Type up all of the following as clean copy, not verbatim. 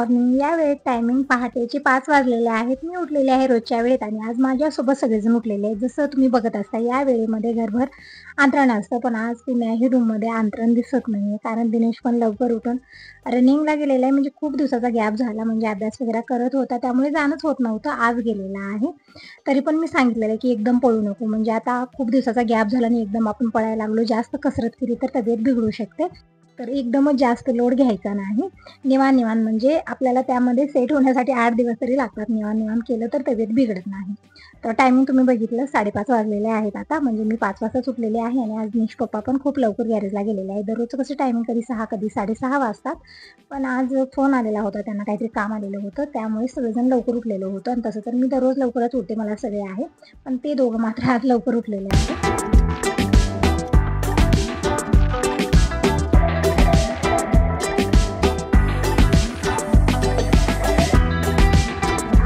Morning. या वेळेत timing पहाटेचे 5 वाजलेले आहेत. मी उठलेले आहे रोजच्या वेळेत आणि आज माझ्यासोबत सगळेजण उठलेले आहेत. जसं तुम्ही बघत असता या वेळेमध्ये घरभर अंथरण असतं, पण आज कुण्याही रूममध्ये अंथरण दिसत नाहीये. कारण दिनेश पण लवकर उठून रनिंगला गेलेला आहे. म्हणजे खूप दिवसाचा गॅप झाला, म्हणजे अभ्यास वगैरे करत होता, त्यामुळे जाणंच होत नव्हतं. आज गेलेला आहे. तरी पण मी सांगितलेलं आहे, की एकदम पळू नको. म्हणजे आता खूप दिवसाचा गॅप झाला आणि एकदम आपण पळायला लागलो, जास्त कसरत केली तर तब्येत बिघडू शकते. तर एकदमच जास्त लोड घ्यायचा नाही. निवांत-निवांत म्हणजे आपल्याला त्यामध्ये सेट होण्यासाठी 8 दिवस तरी लागतात. निवांत-निवांत केलं तर तब्येत बिघडत नाही. तर टायमिंग तुम्ही बघितलं 5:30 वाजलेले आहेत आता. म्हणजे मी 5 वाजताच उठलेले आहे आणि आज निश पप्पा पण खूप लवकर गॅरेजला गेलेले आहे. दररोजचं कसं टायमिंग कधी 6 कधी 6:30 वाजतात. पण आज फोन आलेला होता, त्यांना काहीतरी काम आलेलं होतं. त्यामुळे सगळेजण लवकर उठलेलं होतं आणि तसं तर मी दररोज लवकरच उठते, मला सवय आहे. पण ते दोघं मात्र आज लवकर उठलेले आहेत.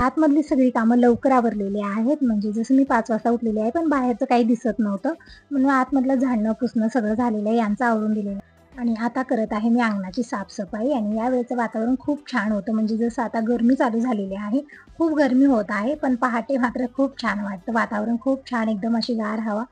आतमधली सगळी कामं लवकर आवरलेली आहेत. म्हणजे जसं मी 5 वाजता उठलेली आहे, पण बाहेरचं काही दिसत नव्हतं. म्हणून आतमधलं झाडणं, पुसणं सगळं झालेलं आहे. यांचं आवरून दिलेलं आहे. आणि आता करत आहे मी अंगणाची साफ-सफाई आणि यावेळेचं वातावरण खूप छान होतं. म्हणजे जसं आता गरमी चालू झालेली आहे. खूप गरमी होत आहे, पण पहाटे मात्र खूप छान वाटतं. वातावरण खूप छान, एकदम अशी गार हवा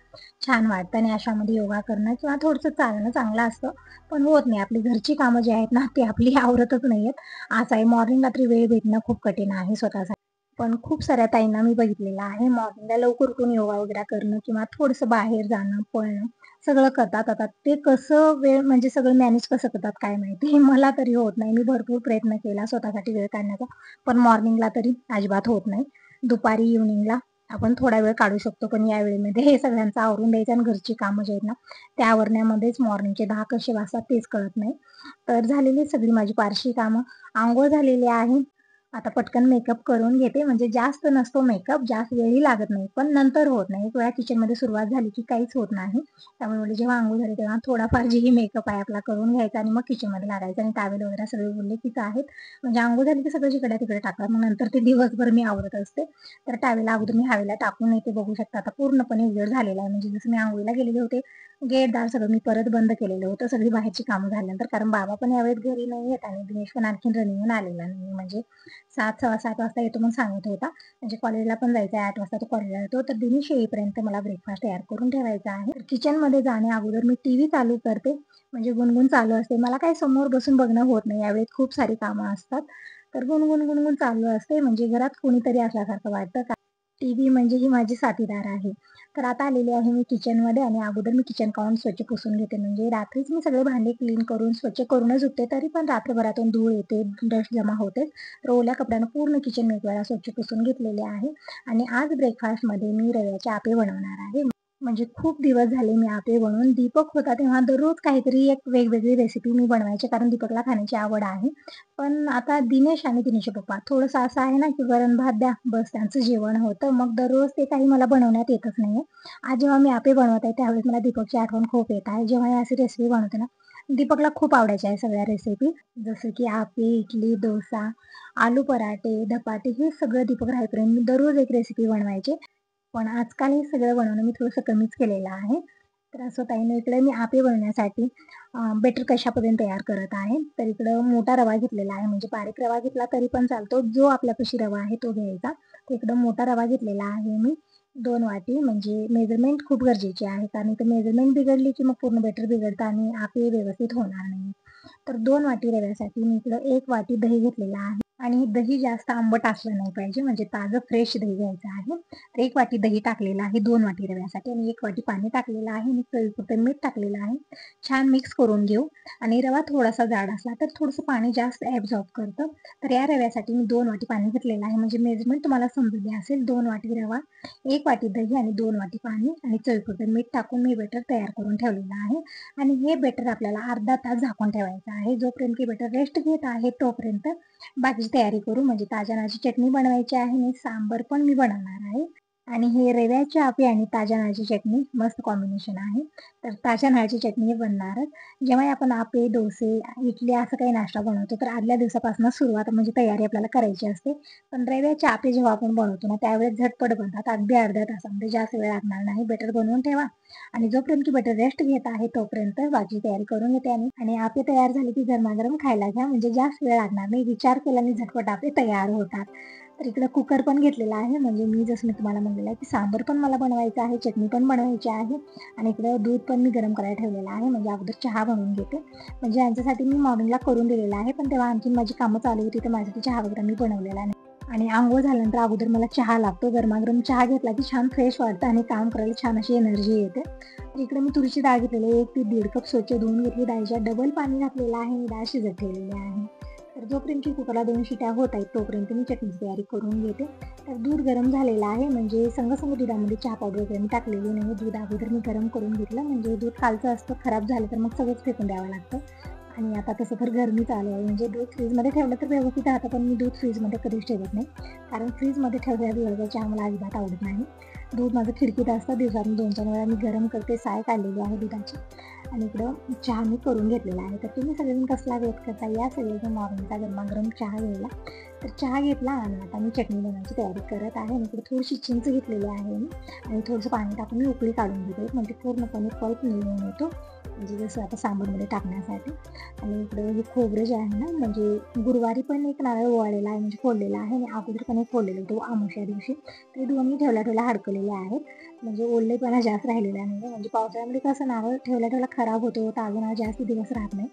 छान वाटतं आणि अशामध्ये योगा करणं किंवा थोडंसं चालणं चांगलं असतं. पण होत नाही. आपली घरची कामं जी आहेत ना, ती आपली आवरतच नाहीयेत. असं आहे, मॉर्निंगला तरी वेळ भेटणं खूप कठीण आहे स्वतःसाठी. पण खूप साऱ्या ताईंना मी बघितलेलं आहे मॉर्निंगला लवकर उठून योगा वगैरे करणं किंवा थोडंसं बाहेर जाणं, पळणं सगळं करतात. आता ते कसं वेळ म्हणजे सगळं मॅनेज कसं करतात काय माहिती. मला तरी होत नाही. मी भरपूर प्रयत्न केला स्वतःसाठी वेळ काढण्याचा, पण मॉर्निंगला तरी अजिबात होत नाही. दुपारी, इव्हनिंगला आपण थोडा वेळ काढू शकतो, पण या वेळेमध्ये हे सगळ्यांचं आवरून द्यायचं आणि घरची कामं जी आहेत ना, त्या आवरण्यामध्येच मॉर्निंगचे 10 कसे वाजतात तेच कळत नाही. तर झालेली सगळी माझी फारशी कामं. अंघोळ झालेली आहे. आता पटकन मेकअप करून घेते. म्हणजे जास्त नसतो मेकअप, जास्त वेळही लागत नाही, पण नंतर होत नाही. एक वेळा किचनमध्ये सुरुवात झाली की काहीच होत नाही. त्यामुळे म्हणजे जेव्हा अंघोळ झाली तेव्हा थोडाफार जेही मेकअप आहे आपला करून घ्यायचा आणि मग किचनमध्ये लागायचं आणि टॉवेल वगैरे सगळे उरलेकीच आहेत. म्हणजे अंघोळ झाली की सगळं जिकडे-तिकडे टाकतात. मग नंतर ते दिवसभर मी आवरत असते. तर टॉवेल अगोदर मी हवेला टाकून येते. बघू शकता आता पूर्णपणे उजेड झालेला आहे. म्हणजे जसं मी अंघोळीला गेलेले होते, गेट-दार सगळं मी परत बंद केलेलं होतं, सगळी बाहेरची कामं झाल्यानंतर. कारण बाबा पण यावेळेस घरी नाही आहेत आणि दिनेश पण आणखीन रनिंगहून आलेला नाही. म्हणजे 7, 7:15 वाजता येतो म्हणून सांगत होता. म्हणजे कॉलेजला पण जायचं आहे, 8 वाजता तो कॉलेजला येतो. तर दिनेश येईपर्यंत मला ब्रेकफास्ट तयार करून ठेवायचा आहे. तर किचनमध्ये जाण्या मी टीव्ही चालू करते. म्हणजे गुणगुण चालू असते. मला काही समोर बसून बघणं होत नाही. यावेळेस खूप सारी कामं असतात. तर गुणगुण चालू असते. म्हणजे घरात कोणीतरी असल्यासारखं वाटतं. टीव्ही म्हणजे ही माझी साथीदार आहे. तर आता आलेली आहे मी किचनमध्ये आणि अगोदर मी किचन काउंट स्वच्छ पुसून घेते. म्हणजे रात्रीच मी सगळे भांडे क्लीन करून स्वच्छ करूनच उठते. तरी पण रात्रभरातून धूळ येते, डस्ट जमा होते. तर ओल्या कपड्यानं पूर्ण किचन मी एक वेळा स्वच्छ पुसून घेतलेले आहे. आणि आज ब्रेकफास्टमध्ये मी रव्याचे आपे बनवणार आहे. म्हणजे खूप दिवस झाले मी आपे बनवून. दीपक होता तेव्हा दररोज काहीतरी एक वेगवेगळी रेसिपी मी बनवायचे, कारण दीपकला खाण्याची आवड आहे. पण आता दिनेश आणि दिनेशचे पप्पा थोडंसं असं आहे ना, की वरण-भात द्या, बस त्यांचं जेवण होतं. मग दररोज ते काही मला बनवण्यात येतच नाहीये. आज जेव्हा मी आपे बनवत आहे, त्यावेळेस मला दीपकची आठवण खूप येत आहे. जेव्हा ही अशी रेसिपी बनवते ना, दीपकला खूप आवडायच्या आहे सगळ्या रेसिपी. जसं की आपे, इडली, डोसा, आलू पराठे, धपाटे हे सगळं दीपक राहेपर्यंत मी दररोज एक रेसिपी बनवायचे. पण आजकाल हे सगळं बनवणं मी थोडंसं कमीच केलेलं आहे. तर असं काही नाही. इकडे मी आपे बनवण्यासाठी बेटर कशा पद्धतीने तयार करत आहे. तर इकडं मोठा रवा घेतलेला आहे. म्हणजे बारीक रवा घेतला तरी पण चालतो. जो आपल्यापाशी रवा आहे तो घ्यायचा. तर इकडं मोठा रवा घेतलेला आहे मी 2 वाटी. म्हणजे मेजरमेंट खूप गरजेची आहे. कारण इथं मेजरमेंट बिघडली की मग पूर्ण बेटर बिघडतं आणि आपे व्यवस्थित होणार नाही. तर 2 वाटी रव्यासाठी मी इकडं 1 वाटी दही घेतलेलं आहे. आणि दही जास्त आंबट असलं नाही पाहिजे, म्हणजे ताजं फ्रेश दही घ्यायचं आहे. तर 1 वाटी दही टाकलेलं आहे 2 वाटी रव्यासाठी आणि 1 वाटी पाणी टाकलेलं आहे आणि चवीपुरतं मीठ टाकलेलं आहे. छान मिक्स करून घेऊ. आणि रवा थोडासा जाड असला तर थोडंसं पाणी जास्त ॲब्झॉर्ब करतं. तर या रव्यासाठी मी 2 वाटी पाणी घेतलेलं आहे. म्हणजे मेजरमेंट तुम्हाला समजली असेल. 2 वाटी रवा, 1 वाटी दही आणि 2 वाटी पाणी आणि चवीपुरतं मीठ टाकून मी बेटर तयार करून ठेवलेलं आहे. आणि हे बेटर आपल्याला अर्धा तास झाकून ठेवायचं आहे. जोपर्यंत की बेटर रेस्ट घेत आहे तोपर्यंत बाकीची तयारी करू. म्हणजे ताज्या नारळाची चटणी बनवायची आहे आणि सांबार पण मी बनवणार आहे. आणि हे रव्याची आप्पे आणि ताज्या नारळाची चटणी मस्त कॉम्बिनेशन आहे. तर ताज्या नारळाची चटणी हे बनणारच. जेव्हाही आपण आप्पे, डोसे, इडली असं काही नाश्ता बनवतो, तर आदल्या दिवसापासून सुरुवात म्हणजे तयारी आपल्याला करायची असते. पण रव्याचे आप्पे जेव्हा आपण बनवतो ना, त्यावेळेस झटपट बनतात. अगदी अर्ध्या तासामध्ये जास्त वेळ लागणार नाही. बेटर बनवून ठेवा आणि जोपर्यंत की बेटर रेस्ट घेत आहे, तोपर्यंत बाकी तयारी करून घेते आणि आणि आप्पे तयार झाले की गरमागरम खायला घ्या. म्हणजे जास्त वेळ लागणार नाही. विचार केल्याने झटपट आप्पे तयार होतात. तर इकडं कुकर पण घेतलेला आहे. म्हणजे मी जसं मी तुम्हाला म्हणलेलं आहे, की सांबर पण मला बनवायचं आहे, चटणी पण बनवायची आहे आणि इकडं दूध पण मी गरम करायला ठेवलेलं आहे. म्हणजे अगोदर चहा बनवून घेते. म्हणजे यांच्यासाठी मी मॉर्निंगला करून दिलेला आहे. पण तेव्हा आणखीन माझी कामं चालू होती, तर माझ्यासाठी चहा वगैरे मी बनवलेला नाही. आणि अंघोळ झाल्यानंतर अगोदर मला चहा लागतो. गरमागरम चहा घेतला की छान फ्रेश वाटतं आणि काम करायला छान अशी एनर्जी येते. तर इकडे मी तुरीची डाळ घेतलेली आहे. 1 ते 1.5 कप स्वच्छ धुवून घेतली. डाळीच्या डबल पाणी घातलेलं आहे. डाळ शिजत ठेवलेली आहे. तर जोपर्यंत की कुकरला 2 शिट्या होत आहेत, तोपर्यंत मी चटणीची तयारी करून घेते. तर दूध गरम झालेलं आहे. म्हणजे संग दुधामध्ये चहा पावडर वगैरे मी टाकलेली नाही. दूध अगोदर मी गरम करून घेतलं. म्हणजे दूध खालचं असतं, खराब झालं तर मग सगळंच फेकून द्यावं लागतं. आणि आता तसं तर गरमी चालू आहे. म्हणजे दूध फ्रीजमध्ये ठेवलं तर व्यवस्थित राहतं, पण मी दूध फ्रीजमध्ये कधीच ठेवत नाही. कारण फ्रीजमध्ये ठेवलेल्या दुधाचा चहा मला अजिबात आवडत नाही. दूध माझं खिडकीत असतं. दिवसातून 2-4 वेळा मी गरम करते. साय काढलेली आहे दुधाची आणि इकडं चहा मी करून घेतलेला आहे. तर तुम्ही सगळेजण कसला वेट करता, या सगळेजण मॉर्निंगचा गरमागरम चहा घ्यायला. तर चहा घेतला आणि आता मी चटणी बनवायची तयारी करत आहे आणि इकडे थोडीशी चिंच घेतलेली आहे मी आणि थोडंसं पाणी टाकून मी उकळी काढून घेते. म्हणजे पूर्णपणे पल्प निघून येतो. म्हणजे जसं आता सांबारमध्ये टाकण्यासाठी. आणि इकडं हे खोबरं जे आहे ना, म्हणजे गुरुवारी पण एक नारळ ओवाळलेला आहे, म्हणजे फोडलेला आहे आणि अगोदर पण एक फोडलेलं होतं अमावस्या दिवशी. ते दोन्ही ठेवल्या हडकलेले आहेत. म्हणजे ओलेपणा जास्त राहिलेला नाही. म्हणजे पावसाळ्यामध्ये कसं नारळ ठेवल्या खराब होतो, ताजं नारळ जास्त दिवस राहत नाही.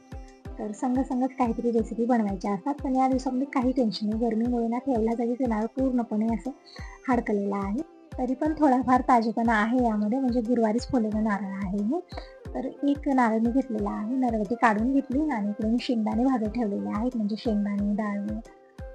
तर संगत काहीतरी रेसिपी बनवायच्या असतात. पण या दिवसामध्ये काही टेन्शन नाही. गरमीमुळे ना ठेवल्या जागी ते नारळ पूर्णपणे असं हडकलेलं आहे. तरी पण थोडाफार ताजेपणा आहे यामध्ये. म्हणजे गुरुवारीच फोडलेलं नारळ आहे हे. तर एक नारळ मी घेतलेला आहे. नारळाची काढून घेतली आणि इकडे मी शेंगदाणे भाजत ठेवलेले आहेत. म्हणजे शेंगदाणे, डाळ,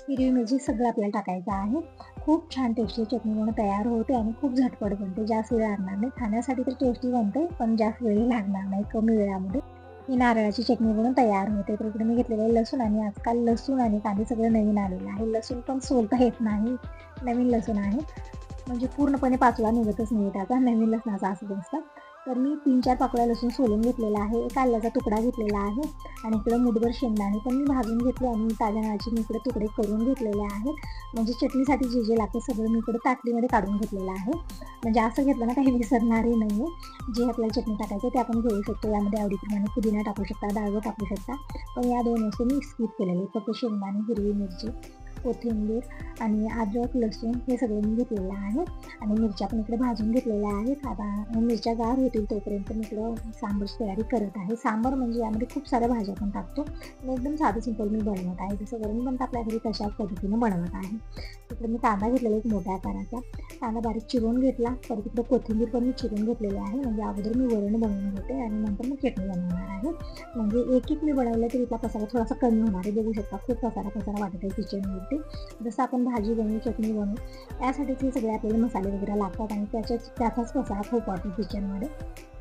हिरवी मिरची सगळं आपल्याला टाकायचं आहे. खूप छान टेस्टी चटणी म्हणून तयार होते आणि खूप झटपट बनते. जास्त वेळ लागणार नाही. खाण्यासाठी तर टेस्टी बनते, पण जास्त वेळ लागणार नाही. कमी वेळामध्ये ही नारळाची चटणी बनून तयार होते. तर इकडे मी घेतलेलं आहे लसूण आणि आजकाल लसूण आणि कांदे सगळं नवीन आलेलं आहे. लसूण पण सोलता येत नाही. नवीन लसूण आहे. म्हणजे पूर्णपणे पाचोळा निघतच नाही त्याचा. नवीन लसणाचा असं असतं. तर मी 3-4 पाकळ्या लसूण सोलून घेतलेला आहे. एक आल्याचा तुकडा घेतलेला आहे आणि इकडं मूठभर शेंगदाणे पण मी भाजून घेतले आणि ताज्या नारळाचे मी इकडे तुकडे करून घेतलेले आहेत. म्हणजे चटणीसाठी जे लागतं सगळं मी इकडे ताटलीमध्ये काढून घेतलेलं आहे. म्हणजे असं घेतलं ना काही विसरणारही नाही आहे. जे आपल्याला चटणी टाकायचं ते आपण घेऊ शकतो. यामध्ये आवडीप्रमाणे पुदिना टाकू शकता, डाळगं टाकू शकता. पण या 2 वस्तू मी स्किप केलेले. फक्त शेंगदाणे, हिरवी मिरची, कोथिंबीर आणि अद्रक, लसूण हे सगळं मी घेतलेलं आहे आणि मिरच्या पण इकडे भाजून घेतलेल्या आहेत. आता मिरच्या गार होतील तोपर्यंत मी इकडं सांबारची तयारी करत आहे. सांबार म्हणजे यामध्ये खूप साऱ्या भाज्या पण टाकतो आणि एकदम साधं सिंपल मी बनवत आहे. जसं वरण बनतं आपल्या घरी तशाच पद्धतीने बनवत आहे. इकडे मी कांदा घेतलेला एक मोठ्या आकाराचा. कांदा बारीक चिरून घेतला. परत इकडे कोथिंबीर पण मी चिरून घेतलेली आहे. म्हणजे अगोदर मी वरण बनवून घेते आणि नंतर मग चटणी बनवणार आहे. म्हणजे एक मी बनवलं तर इथला पसारा थोडासा कमी होणार आहे. बघू शकता खूप पसारा वाटत आहे किचनमध्ये. जसं आपण भाजी बनवू, चटणी बनवू, त्यासाठीच हे सगळे आपल्याला मसाले वगैरे लागतात आणि त्याचाच पसारा खूप वाटतो किचनमध्ये.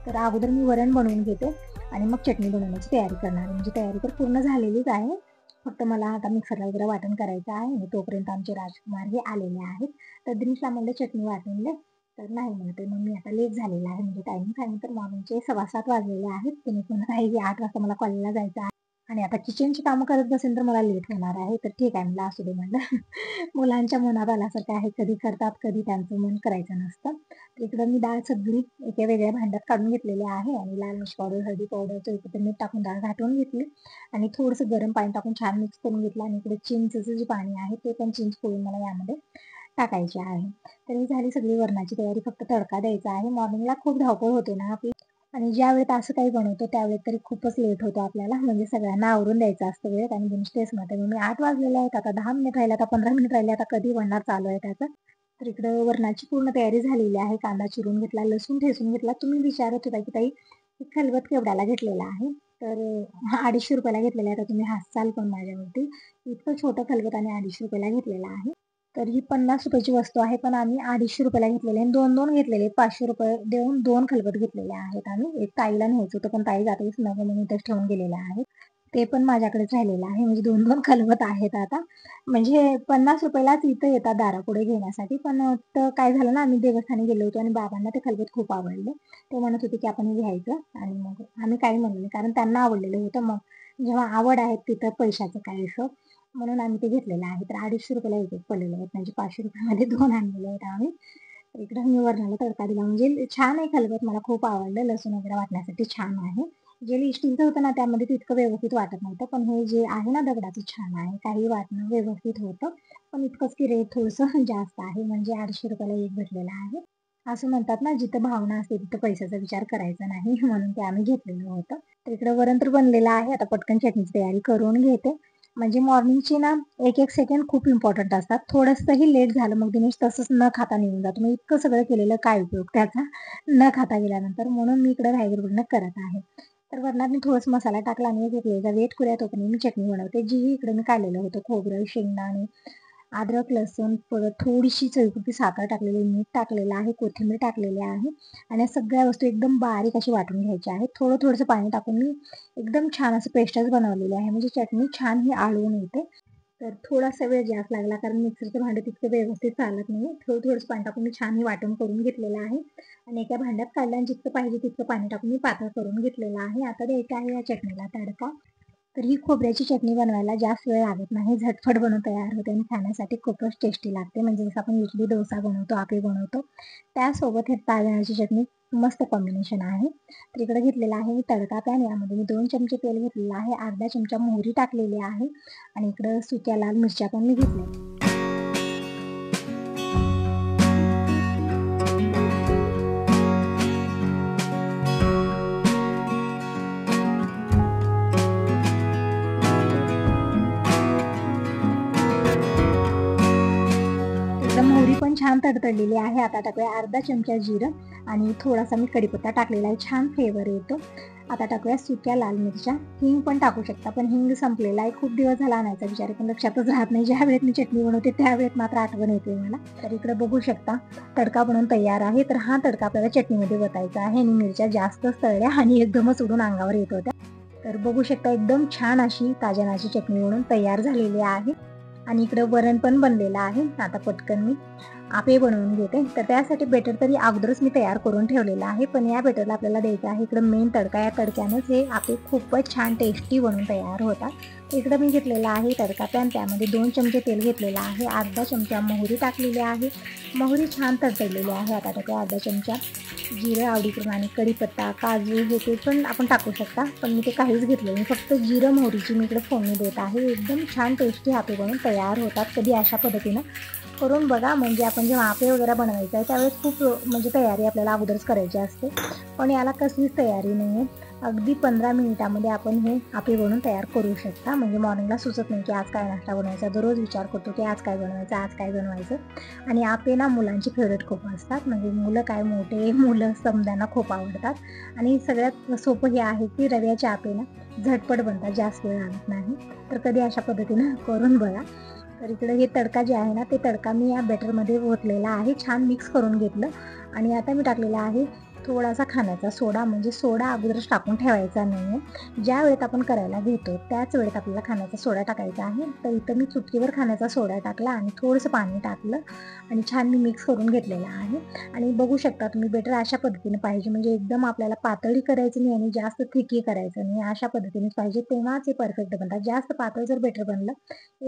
तर अगोदर मी वरण बनवून घेते आणि मग चटणी बनवण्याची तयारी करणार आहे. म्हणजे तयारी तर पूर्ण झालेलीच आहे. फक्त मला आता मिक्सरला वगैरे वाटण करायचं आहे आणि तोपर्यंत आमचे राजकुमार हे आलेले आहेत. तर दिनेशला म्हणलं चटणी वाटून दे. तर नाही म्हणते. मग मी आता लेट झालेला आहे. म्हणजे टायमिंग सांगितलं तर मॉर्निंगचे 7:15 वाजलेले आहेत. दिनेश म्हणत आहे की 8 वाजता मला कॉलेजला जायचं आहे. आणि आता किचनची कामं करत बसेल तर मला लेट होणार आहे. तर ठीक आहे म्हणलं असू दे म्हणलं. मुलांच्या मनात आल्यासारखं आहे. कधी करतात, कधी त्यांचं मन करायचं नसतं. तर इकडं मी डाळ सगळी एका वेगळ्या भांड्यात काढून घेतलेली आहे आणि लाल मिरची पावडर, हळदी पावडर, चवीपुरतं मीठ टाकून डाळ घाटून घेतली आणि थोडंसं गरम पाणी टाकून छान मिक्स करून घेतलं आणि इकडे चिंचचं जे पाणी आहे ते पण चिंच पिळून मला यामध्ये टाकायचे आहे. तर ही झाली सगळी वरणाची तयारी. फक्त तडका द्यायचा आहे. मॉर्निंगला खूप धावपळ होते ना आपली आणि ज्यावेळेत असं काही बनवतो त्यावेळेत तरी खूपच लेट होतो आपल्याला. म्हणजे सगळ्यांना आवरून द्यायचं असतं वेळेत आणि दिनेश तेच म्हणते, "मम्मी 8 वाजलेले आहेत. आता 10 मिनिट राहिले, आता 15 मिनिट राहिले. आता कधी बनणार?" चालू आहे त्याचं. तर इकडं वरणाची पूर्ण तयारी झालेली आहे. कांदा चिरून घेतला, लसूण ठेचून घेतला. तुम्ही विचारत होता की ताई खलबत केवढ्याला घेतलेला आहे? तर ₹250 घेतलेला आहे. आता तुम्ही हसाल पण माझ्यावरती. इतकं छोटं खलबत आणि ₹250 घेतलेलं आहे. तर ही ₹50 ची वस्तू आहे. पण आम्ही ₹250 घेतलेले आणि 2-2 घेतलेले. ₹500 देऊन 2 खलबत घेतलेले आहेत आम्ही. एक ताईला न्यायचं होतं, पण ताई जाताच नको म्हणून इथेच ठेवून गेलेल्या आहेत. ते पण माझ्याकडेच राहिलेलं आहे. म्हणजे 2-2 खलबत आहेत आता. म्हणजे ₹50 लाच इथं येतात दारापुढे घेण्यासाठी. पण तर काय झालं ना, आम्ही देवस्थानी गेलो होतो आणि बाबांना ते खलबत खूप आवडले. ते म्हणत होते, की आपण हे घ्यायचं आणि मग आम्ही काही म्हणलो नाही. कारण त्यांना आवडलेलं होतं. मग जेव्हा आवड आहे तिथं पैशाचा काय हिशोब. म्हणून आम्ही ते घेतलेलं आहे. तर ₹250 ला एक पडलेले आहेत. म्हणजे ₹500 मध्ये 2 आणलेले आहेत आम्ही. तर इकडं मी वरणाला तडका दिला. म्हणजे छान आहे खलबत. मला खूप आवडलं. लसूण वगैरे वाटण्यासाठी छान आहे. जे स्टीलचं होतं ना, त्यामध्ये तितकं व्यवस्थित वाटत नव्हतं. पण हे जे आहे ना दगडाचं छान आहे. काही वाटणं व्यवस्थित होतं. पण इतकंच की रेट थोडंसं जास्त आहे. म्हणजे ₹800 ला एक भेटलेला आहे. असं म्हणतात ना, जिथं भावना असते तिथं पैशाचा विचार करायचा नाही. म्हणून ते आम्ही घेतलेलं होतं. तर इकडं वरण तर बनलेलं आहे. आता पटकन चटणीची तयारी करून घेते. म्हणजे मॉर्निंगची ना एक-एक सेकंड खूप इम्पोर्टंट असतात. थोडंसंही लेट झालं मग दिनेश तसंच न खाता निघून जातो. मग इतकं सगळं केलेलं काय उपयोग त्याचा न खाता गेल्यानंतर. म्हणून मी इकडे घाईगडबडीनं करत आहे. तर वरणात मी थोडासा मसाला टाकला आणि घेतलेला वेट करूया तोपर्यंत मी चटणी बनवते. जी इकडे मी काढलेलं होतं खोबरं, शेंगदाणे, अद्रक, लसूण, परत थोडीशी चवीपुरती साखर टाकलेली, मीठ टाकलेलं आहे, कोथिंबीर टाकलेली आहे आणि या सगळ्या वस्तू एकदम बारीक अशी वाटून घ्यायच्या आहेत. थोडंसं पाणी टाकून मी एकदम छान असं पेस्टच बनवलेली आहे. म्हणजे चटणी छान ही आळून येते. तर थोडासा वेळ जास्त लागला कारण मिक्सरचं भांडं तितकं व्यवस्थित चालत नाही. थोडंसं पाणी टाकून मी छान हे वाटण करून घेतलेलं आहे आणि एका भांड्यात काढलं आणि जितकं पाहिजे तितकं पाणी टाकून मी पातळ करून घेतलेलं आहे. आता द्यायचा आहे या चटणीला तडका. तर ही खोबऱ्याची चटणी बनवायला जास्त वेळ लागत नाही. झटपट बनवून तयार होते आणि खाण्यासाठी खूपच टेस्टी लागते. म्हणजे जसं आपण इडली, डोसा बनवतो, आप्पे बनवतो, त्यासोबत हे तांदळाची चटणी मस्त कॉम्बिनेशन आहे. तर इकडे घेतलेला आहे मी तडका पॅन. यामध्ये मी 2 चमचे तेल घेतलेलं आहे. अर्धा चमचा मोहरी टाकलेली आहे आणि इकडं सुक्या लाल मिरच्या पण मी घेतल्या. एकदम मोहरी पण छान तडतडलेली आहे. आता टाकूया अर्धा चमचा जिरं आणि थोडासा मी कढीपत्ता टाकलेला आहे. छान फ्लेवर येतो. आता टाकूया सुक्या लाल मिरच्या. हिंग पण टाकू शकता, पण हिंग संपलेला आहे. खूप दिवस झाला आणायचा विचार आहे, पण लक्षातच राहत नाही. ज्यावेळेस मी चटणी बनवते त्यावेळेस मात्र आठवण येते मला. तर इकडे बघू शकता तडका बनवून तयार आहे. तर हा तडका आपल्याला चटणीमध्ये ओतायचा आहे आणि मिरच्या जास्तच तळल्या आणि एकदमच उडून अंगावर येत होत्या. तर बघू शकता एकदम छान अशी ताज्या नारळाची चटणी बनवून तयार झालेली आहे. आणि इकडं वरण पण बनलेलं आहे. आता पटकन मी आप्पे बनवून घेते. तर त्यासाठी बेटर तरी अगोदरच मी तयार करून ठेवलेलं आहे. पण या बेटरला आपल्याला द्यायचं आहे इकडं मेन तडका. या तडक्यानंच हे आप्पे खूपच छान टेस्टी बनून तयार होतात. इकडं मी घेतलेला आहे तडका पॅन. त्यामध्ये 2 चमचे तेल घेतलेलं आहे. अर्धा चमचा मोहरी टाकलेली आहे. मोहरी छान तडतडलेली आहे. आता टाकूया अर्धा चमचा जिरं आवडीप्रमाणे, कढीपत्ता, काजू हे ते पण आपण टाकू शकता. पण मी ते काहीच घेतलं नाही. फक्त जिरं मोहरीची मी इकडे फोडणी देत आहे. एकदम छान टेस्टी आप्पे बनून तयार होतात. कधी अशा पद्धतीनं करून बघा. म्हणजे आपण जेव्हा आप्पे वगैरे बनवायचं आहे त्यावेळेस खूप म्हणजे तयारी आपल्याला अगोदरच करायची असते. पण याला कसलीच तयारी नाही आहे. अगदी 15 मिनिटामध्ये आपण हे आप्पे बनवून तयार करू शकता. म्हणजे मॉर्निंगला सुचत नाही की आज काय नाश्ता बनवायचा. दररोज विचार करतो की आज काय बनवायचं, आज काय बनवायचं. आणि आप्पे ना मुलांची फेवरेट खूप असतात. म्हणजे मुलं काय मोठे मुलं समद्यांना खूप आवडतात. आणि सगळ्यात सोपं हे आहे की रव्याचे आप्पे ना झटपट बनतात, जास्त वेळ लागत नाही. तर कधी अशा पद्धतीनं करून बघा. तर इकडे हे तडका जे आहे ना, ते तडका मी या बॅटरमध्ये ओतलेला आहे. छान मिक्स करून घेतलं आणि आता मी टाकलेला आहे थोडासा खाण्याचा सोडा. म्हणजे सोडा अगोदरच टाकून ठेवायचा नाही आहे. ज्या वेळेत आपण करायला घेतो त्याच वेळेत आपल्याला खाण्याचा सोडा टाकायचा आहे. तर इथं मी चुटकीभर खाण्याचा सोडा टाकला आणि थोडंसं पाणी टाकलं आणि छान मी मिक्स करून घेतलेलं आहे. आणि बघू शकता तुम्ही बेटर अशा पद्धतीने पाहिजे. म्हणजे एकदम आपल्याला पातळी करायची नाही आणि जास्त थिकही करायचं नाही. अशा पद्धतीनेच पाहिजे, तेव्हाच हे परफेक्ट बनतात. जास्त पातळ जर बेटर बनलं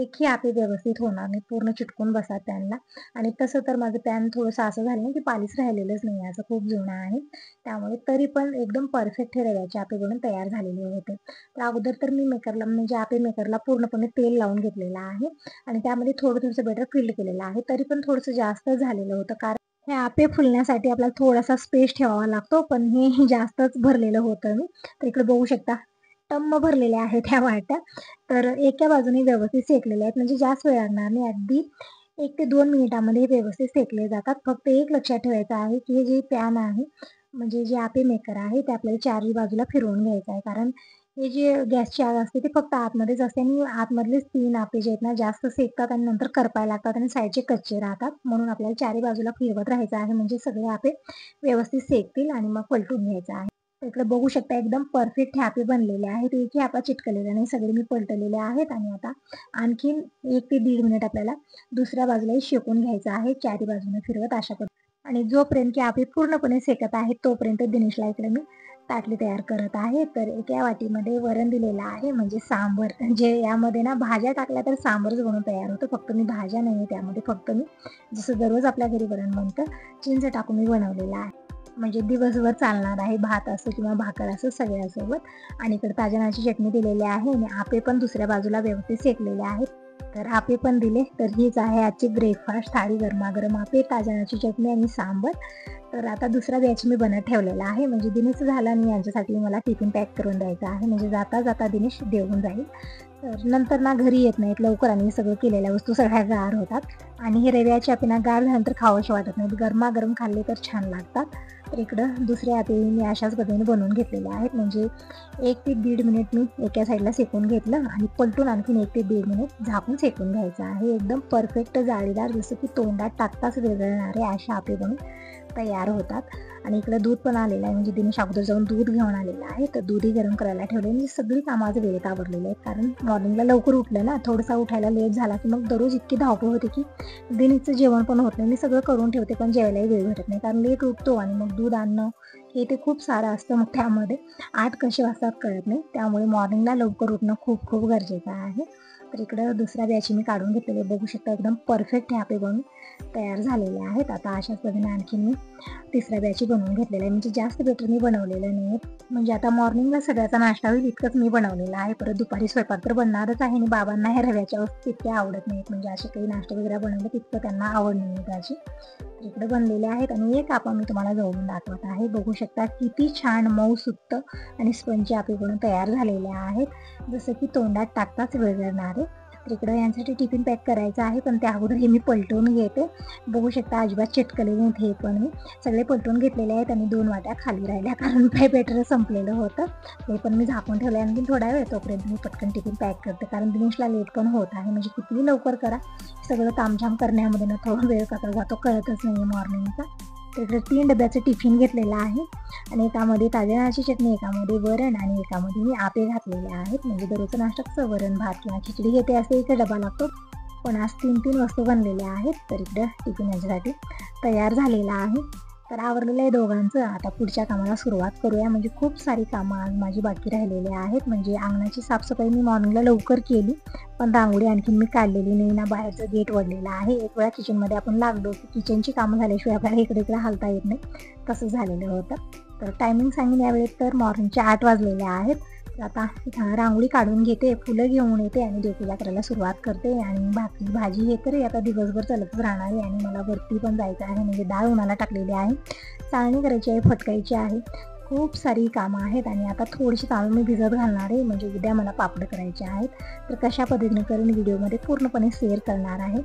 एकही आप्पे व्यवस्थित होणार नाही. पूर्ण चिटकून बसतात पॅनला. आणि तसं तर माझं पॅन थोडंसं असं झालं ना की पालीच राहिलेलंच नाही. असं खूप जुनं आहे. त्यामुळे तरी पण एकदम परफेक्ट हे रव्याचे आप्पे बनून तयार झालेले होते. तर अगोदर तर मी मेकरला म्हणजे आप्पे मेकरला पूर्णपणे तेल लावून घेतलेलं आहे आणि त्यामध्ये थोडंसं बेटर फिल्ड केलेलं आहे. तरी पण थोडंसं जास्त झालेलं होतं कारण हे आप्पे फुलण्यासाठी आपल्याला थोडासा स्पेस ठेवावा लागतो. पण हे जास्तच भरलेलं होतं मी. तर इकडे बघू शकता टम्म भरलेल्या आहेत ह्या वाट्या. तर एका बाजूने व्यवस्थित शेकलेल्या आहेत. म्हणजे जास्त वेळ लागणार नाही. अगदी 1 ते 2 मिनिटामध्ये हे व्यवस्थित शेकले जातात. फक्त एक लक्षात ठेवायचं आहे की हे जे पॅन आहे म्हणजे जे आप्पे मेकर आहे ते आपल्याला चारही बाजूला फिरवून घ्यायचं आहे. कारण हे जे गॅसची आग असते ती फक्त आतमध्येच असते आणि आतमधलेच 3 आप्पे जे आहेत ना जास्त शेकतात आणि नंतर करपायला लागतात आणि साईडचे कच्चे राहतात. म्हणून आपल्याला चारही बाजूला फिरवत राहायचं आहे. म्हणजे सगळे आप्पे व्यवस्थित शेकतील आणि मग पलटून घ्यायचं आहे. इकडे बघू शकता एकदम परफेक्ट ह्यापे बनलेले आहेत. एकही ह्यापा चिटकलेला नाही. सगळे मी पलटलेले आहेत आणि आता आणखीन 1 ते 1.5 मिनिट आपल्याला दुसऱ्या बाजूलाही शेकून घ्यायचं आहे. चारी बाजूने फिरवत अशा पद्धतीने आणि जोपर्यंत की ह्यापे पूर्णपणे शेकत आहेत तोपर्यंत दिनेशला इकडे मी ताटली तयार करत आहे. तर एका वाटीमध्ये वरण दिलेलं आहे म्हणजे सांबर. जे यामध्ये ना भाज्या टाकल्या तर सांबरच बनून तयार होतं. फक्त मी भाज्या नाही त्यामध्ये फक्त मी जसं दररोज आपल्या घरी वरण बनतं चिंच टाकून मी बनवलेलं आहे. म्हणजे दिवसभर चालणार आहे. भात असो किंवा भाकर असो सगळ्यासोबत. आणि इकडे ताज्या नारळाची चटणी दिलेली आहे आणि आपे पण दुसऱ्या बाजूला व्यवस्थित शेकलेले आहेत. तर आपे पण दिले. तर हीच आहे आजची ब्रेकफास्ट थाळी. गरमागरम आपे, ताज्या नारळाची चटणी आणि सांबर. तर आता दुसरा बॅच मी बनत ठेवलेला आहे. म्हणजे दिनेश झाला आणि यांच्यासाठी मला टिफिन पॅक करून द्यायचा आहे. म्हणजे जाता जाता दिनेश देऊन जाईल. तर नंतर ना घरी येत नाहीत लवकर आणि सगळं केलेल्या वस्तू सगळ्या गार होतात आणि हे रव्याचे आपे ना गार झाल्यानंतर खावंसे वाटत नाहीत. गरमागरम खाल्ले तर छान लागतात. तर इकडं दुसरे आपे मी अशाच पद्धतीने बनवून घेतलेले आहेत. म्हणजे 1 ते 1.5 मिनिट मी एका साईडला शेकून घेतलं आणि पलटून आणखीन 1 ते 1.5 मिनिट झाकून शेकून घ्यायचं आहे. एकदम परफेक्ट जाळीदार जसं की तोंडात टाकताच विरघळणारे असे आपे बनून तयार होतात. आणि इकडं दूध पण आलेलं आहे. म्हणजे दिनेश अगोदर जाऊन दूध घेऊन आलेलं आहे. तर दूधही गरम करायला ठेवले. मी सगळी कामं आज वेळेत आवरलेली आहेत. कारण मॉर्निंगला लवकर उठलं ना, थोडंसं उठायला लेट झाला की मग दररोज इतकी धावपळ होते की दिनेशचं जेवण पण होत नाही. मी सगळं करून ठेवते पण जेवायलाही वेळ भेटत नाही. कारण लेट उठतो आणि मग दूध आणणं हे ते खूप सारं असतं. मग त्यामध्ये 8 कसे वाजतात कळत नाही. त्यामुळे मॉर्निंगला लवकर उठणं खूप खूप गरजेचं आहे. तर इकडं दुसऱ्या बॅच मी काढून घेतलेले बघू शकता एकदम परफेक्ट ह्यापे बनून तयार झालेले आहेत. आता अशाच पद्धतीने आणखीन मी तिसऱ्या बॅची बनवून घेतलेलं आहे. म्हणजे जास्त बेटर मी बनवलेलं नाही. म्हणजे आता मॉर्निंगला सगळ्याचा नाश्ता होईल इतकंच मी बनवलेलं आहे. परत दुपारी स्वयंपाक तर बनणारच आहे आणि बाबांना हे रव्याच्या वस्तू तितक्या आवडत नाहीत. म्हणजे असे काही नाश्ता वगैरे बनवलं तितकं त्यांना आवड नाही त्याची. इकडे बनलेले आहेत आणि एक आपा मी तुम्हाला जवळून दाखवत आहे. बघू शकता किती छान मऊ सुत्त आणि स्पंजी आपे बनून तयार झालेले आहेत. जसं की तोंडात टाकताच विरघळणारे. तर इकडं यांसाठी टिफिन पॅक करायचं आहे पण त्या अगोदर हे मी पलटवून घेते. बघू शकता अजिबात चिटकले नाहीत हे पण मी सगळे पलटून घेतलेले आहेत आणि 2 वाट्या खाली राहिल्या कारण काय बॅटर संपलेलं होतं. ते पण मी झाकून ठेवलं आणखी थोडा वेळ तोपर्यंत मी पटकन टिफिन पॅक करते. कारण दिनेशला लेट पण होत आहे. म्हणजे कितीही लवकर करा सगळं तामझाम करण्यामध्ये ना थोडा वेळ कसा जातो कळतच नाही मॉर्निंगचा. तर इकडे 3 डब्याचं टिफिन घेतलेलं आहे आणि एकामध्ये ताज्या नारळाची चटणी, एकामध्ये वरण आणि एकामध्ये मी आपे घातलेले आहेत. म्हणजे दररोजचा नाश्ता कसं वरण भात किंवा खिचडी घेते असे एक डबा लागतो. पण आज 3-3 वस्तू बनलेल्या आहेत. तर इकडं टिफिन याच्यासाठी तयार झालेला आहे. तर आवरलेलं आहे दोघांचं. आता पुढच्या कामाला सुरुवात करूया. म्हणजे खूप सारी कामं आज माझी बाकी राहिलेली आहेत. म्हणजे अंगणाची साफसफाई मी मॉर्निंगला लवकर केली. पण रांगोळी आणखीन मी काढलेली नाही ना, बाहेरचं गेट वळलेलं आहे. एक वेळा किचनमध्ये आपण लागलो की किचनची कामं झाल्याशिवाय आपल्याला इकडे इकडे हालता येत नाही. तसं झालेलं होतं. तर टायमिंग सांगेन यावेळेस तर मॉर्निंगचे 8 वाजलेले आहेत. तर आता रांगोळी काढून घेते, फुलं घेऊन येते आणि देवपूजा करायला सुरुवात करते. आणि भाकरी भाजी हे तरी आता दिवसभर चालतच राहणार आहे आणि मला वरती पण जायचं आहे. म्हणजे डाळ उन्हाला टाकलेली आहे, चाळणी करायची आहे, फटकायची आहे. खूप सारी कामं आहेत आणि आता थोडीशी तांदूळ मी भिजत घालणार आहे. म्हणजे उद्या मला पापड करायचे आहेत. तर कशा पद्धतीने करून व्हिडिओमध्ये पूर्णपणे शेअर करणार आहे.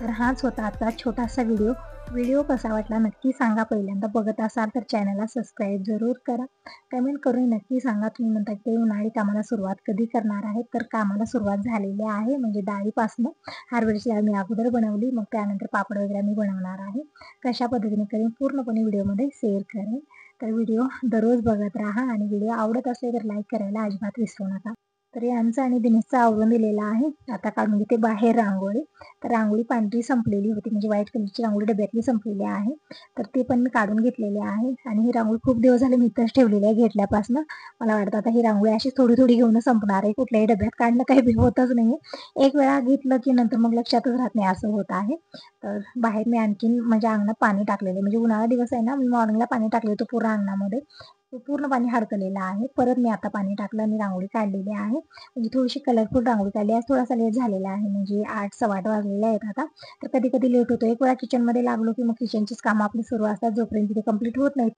तर हाच होता आजचा छोटासा व्हिडिओ. व्हिडिओ कसा वाटला नक्की सांगा. पहिल्यांदा बघत असाल तर चॅनलला सबस्क्राईब जरूर करा. कमेंट करून नक्की सांगा तुम्ही म्हणता की उन्हाळी कामाला सुरुवात कधी करणार आहे. तर कामाला सुरुवात झालेली आहे. म्हणजे डाळीपासनं हरभऱ्याची डाळ मी अगोदर बनवली, मग त्यानंतर पापड वगैरे मी बनवणार आहे. कशा पद्धतीने करेन पूर्णपणे व्हिडिओमध्ये शेअर करेन. तर व्हिडिओ दररोज बघत राहा आणि व्हिडिओ आवडत असेल तर लाईक करायला अजिबात विसरू नका. तर यांचं आणि दिनेशचं आवरून दिलेलं आहे. आता काढून घेते बाहेर रांगोळी. तर रांगोळी पांढरी संपलेली होती. म्हणजे व्हाईट कलरची रांगोळी डब्यातली संपलेली आहे. तर ते पण मी काढून घेतलेले आहे. आणि ही रांगोळी खूप दिवस झाले मी इथंच ठेवलेली आहे घेतल्यापासून. मला वाटतं आता ही रांगोळी अशी थोडी थोडी घेऊन संपणार आहे. कुठल्याही डब्यात काढणं काही होतच नाही. एक वेळा घेतलं की नंतर मग लक्षातच राहत नाही असं होत आहे. तर बाहेर मी आणखीन म्हणजे अंगणात पाणी टाकलेलं आहे. म्हणजे उन्हाळा दिवस आहे ना, मी मॉर्निंगला पाणी टाकलं होतं पूर्ण अंगणामध्ये. पूर्ण पाणी हडकलेलं आहे. परत मी आता पाणी टाकलं आणि रांगोळी काढलेली आहे. म्हणजे थोडीशी कलरफुल रांगोळी काढली. आज थोडासा लेट झालेला आहे. म्हणजे 8 सव्वा 8 वाजलेले आहेत आता. तर कधी कधी लेट होतो. एक वेळा किचनमध्ये लागलो की मग किचनचीच कामं आपली सुरू असतात. जोपर्यंत ते कंप्लीट होत नाहीत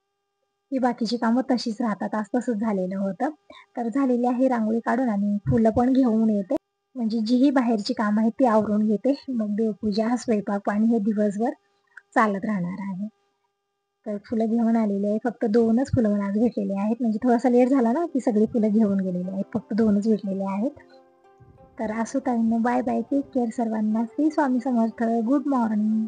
की बाकीची कामं तशीच राहतात. आज तसंच झालेलं होतं. तर झालेली आहे रांगोळी काढून आणि फुलं पण घेऊन येते. म्हणजे जीही बाहेरची कामं आहेत ती आवरून घेते. मग देवपूजा, स्वयंपाक पाणी हे दिवसभर चालत राहणार आहे. तर फुलं घेऊन आलेली आहे. फक्त 2च फुलं मला आज भेटलेली आहेत. म्हणजे थोडासा लेट झाला ना, की सगळी फुलं घेऊन गेलेली आहेत. फक्त 2च भेटलेले आहेत. तर असो ताईंनो, बाय बाय. टेक केअर सर्वांना. श्री स्वामी समर्थ. Good morning.